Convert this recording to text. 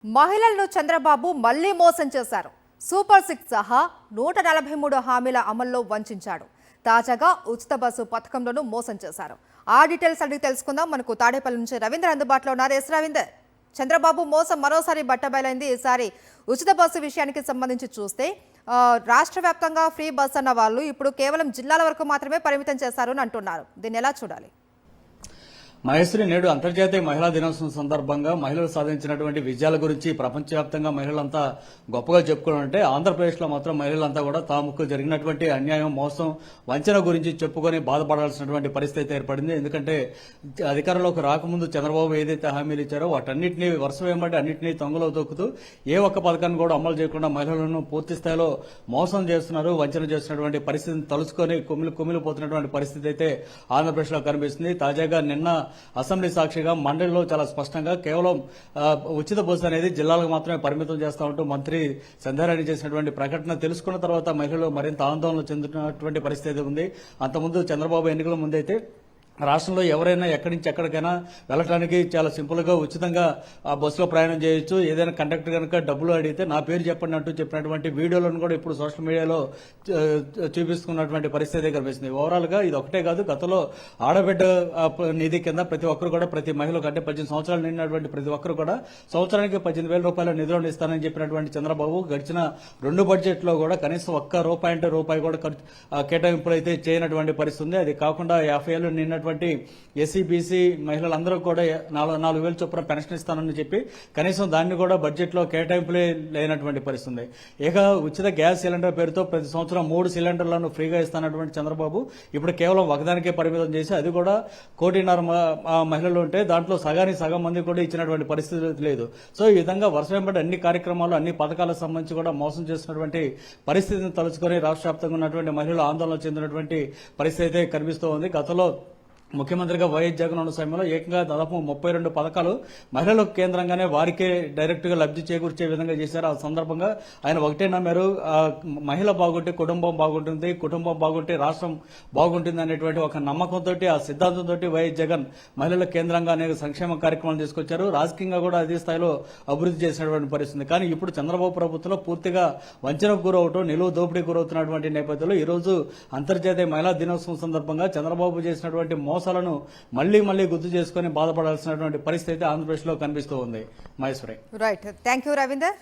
మహిళలను చంద్రబాబు మళ్లీ మోసం చేశారు. సూపర్ 6 సహా 143 హామీల అమల్లో వంచాడు. తాజాగా ఉచిత బస్సు పథకంలోనూ మోసం చేశారు. ఆ డీటెయిల్స్ అడిగి తెలుసుకుందాం. మనకు తాడేపల్లి నుంచి రవీంద్ర అందుబాటులో ఉన్నారు. ఎస్ రవీందర్, చంద్రబాబు మోసం మరోసారి బట్టబయలైంది. ఈసారి ఉచిత బస్సు విషయానికి సంబంధించి చూస్తే రాష్ట్ర వ్యాప్తంగా ఫ్రీ బస్ అన్న వాళ్ళు ఇప్పుడు కేవలం జిల్లాల వరకు మాత్రమే పరిమితం చేశారు అని అంటున్నారు. దీన్ని ఎలా చూడాలి? మహేశ్వరి, నేడు అంతర్జాతీయ మహిళా దినోత్సవం సందర్భంగా మహిళలు సాధించినటువంటి విజయాల గురించి ప్రపంచవ్యాప్తంగా మహిళలంతా గొప్పగా చెప్పుకోవాలంటే ఆంధ్రప్రదేశ్లో మాత్రం మహిళలంతా కూడా తాముకు జరిగినటువంటి అన్యాయం, మోసం, వంచన గురించి చెప్పుకొని బాధపడాల్సినటువంటి పరిస్థితి ఏర్పడింది. ఎందుకంటే అధికారంలోకి రాకముందు చంద్రబాబు ఏదైతే హామీలు ఇచ్చారో వాటన్నింటినీ వరుస వెంబడి అన్నింటినీ తొంగలో తొక్కుతూ ఏ ఒక్క పథకాన్ని కూడా అమలు చేయకుండా మహిళలను పూర్తి స్థాయిలో మోసం చేస్తున్నారు, వంచన చేస్తున్నటువంటి పరిస్థితిని తలుచుకొని కుమిలిపోతున్నటువంటి పరిస్థితి అయితే ఆంధ్రప్రదేశ్లో కనిపిస్తుంది. తాజాగా నిన్న అసెంబ్లీ సాక్షిగా మండలిలో చాలా స్పష్టంగా కేవలం ఉచిత బస్సు అనేది జిల్లాలకు మాత్రమే పరిమితం చేస్తా ఉంటూ మంత్రి సంధ్యారాణి చేసినటువంటి ప్రకటన తెలుసుకున్న తర్వాత మహిళలు మరింత ఆందోళన చెందుతున్నటువంటి పరిస్థితి ఉంది. అంతకుముందు చంద్రబాబు ఎన్నికల ముందైతే రాష్ట్రంలో ఎవరైనా ఎక్కడి నుంచి ఎక్కడికైనా వెళ్ళడానికి చాలా సింపుల్ గా ఉచితంగా ఆ బస్సులో ప్రయాణం చేయొచ్చు. ఏదైనా కండక్టర్ కనుక డబ్బులు అడిగితే నా పేరు చెప్పండి అంటూ చెప్పినటువంటి వీడియోలను కూడా ఇప్పుడు సోషల్ మీడియాలో చూపిస్తున్నటువంటి పరిస్థితి కనిపిస్తుంది. ఓవరాల్ గా ఇది ఒకటే కాదు, గతంలో ఆడబిడ్డ నిధి కింద ప్రతి ఒక్కరు కూడా ప్రతి మహిళకు అంటే 18 సంవత్సరాలు నిండినటువంటి ప్రతి ఒక్కరు కూడా సంవత్సరానికి 18,000 రూపాయల నిధులను ఇస్తానని చెప్పినటువంటి చంద్రబాబు గడిచిన 2 బడ్జెట్లో కూడా కనీసం ఒక్క రూపాయి అంటే రూపాయి కూడా కేటాయింపులు అయితే చేయనటువంటి పరిస్థితి ఉంది. అది కాకుండా 50 ఏళ్లు నిన్నటువంటి ఎస్సీ బీసీ మహిళలందరూ కూడా 4,000 చొప్పున పెన్షన్ ఇస్తానని చెప్పి కనీసం దాన్ని కూడా బడ్జెట్ లో కేటాయింపులే లేనటువంటి పరిస్థితి. ఇక ఉచిత గ్యాస్ సిలిండర్ పేరుతో ప్రతి సంవత్సరం 3 సిలిండర్లను ఫ్రీగా ఇస్తానటువంటి చంద్రబాబు ఇప్పుడు కేవలం ఒకదానికే పరిమితం చేసి అది కూడా 1,50,000 మహిళలు ఉంటే దాంట్లో సగానికి సగం మంది కూడా ఇచ్చినటువంటి పరిస్థితి లేదు. సో ఈ విధంగా వరుస వెంబడి అన్ని కార్యక్రమాలు అన్ని పథకాలకు సంబంధించి కూడా మోసం చేస్తున్నటువంటి పరిస్థితిని తలుచుకొని రాష్ట్ర వ్యాప్తంగా ఉన్నటువంటి మహిళలు ఆందోళన చెందినటువంటి పరిస్థితి అయితే కనిపిస్తూ ఉంది. గతంలో ముఖ్యమంత్రిగా వైఎస్ జగన్ ఉన్న సమయంలో ఏకంగా దాదాపు 32 పథకాలు మహిళలకు కేంద్రంగానే వారికే డైరెక్ట్ గా లబ్ధి చేకూర్చే విధంగా చేశారు. ఆ సందర్భంగా ఆయన ఒకటే నమ్మారు, మహిళ బాగుంటే కుటుంబం బాగుంటుంది, కుటుంబం బాగుంటే రాష్ట్రం బాగుంటుంది అనేటువంటి ఒక నమ్మకంతో ఆ సిద్ధాంతంతో వైఎస్ జగన్ మహిళల కేంద్రంగా అనేక సంక్షేమ కార్యక్రమాలు తీసుకొచ్చారు. రాజకీయంగా కూడా అదే స్థాయిలో అభివృద్ధి చేసినటువంటి పరిస్థితి. కానీ ఇప్పుడు చంద్రబాబు ప్రభుత్వంలో పూర్తిగా వంచనకు గురవటం, నిలువు దోపిడీ గురవుతున్నటువంటి నేపథ్యంలో ఈ రోజు అంతర్జాతీయ మహిళా దినోత్సవం సందర్భంగా చంద్రబాబు చేసినటువంటి మోసాలను మళ్లీ గుర్తు చేసుకుని బాధపడాల్సినటువంటి పరిస్థితి ఆంధ్రప్రదేశ్ లో కనిపిస్తూ ఉంది. Maheshwari, right, thank you Ravinder.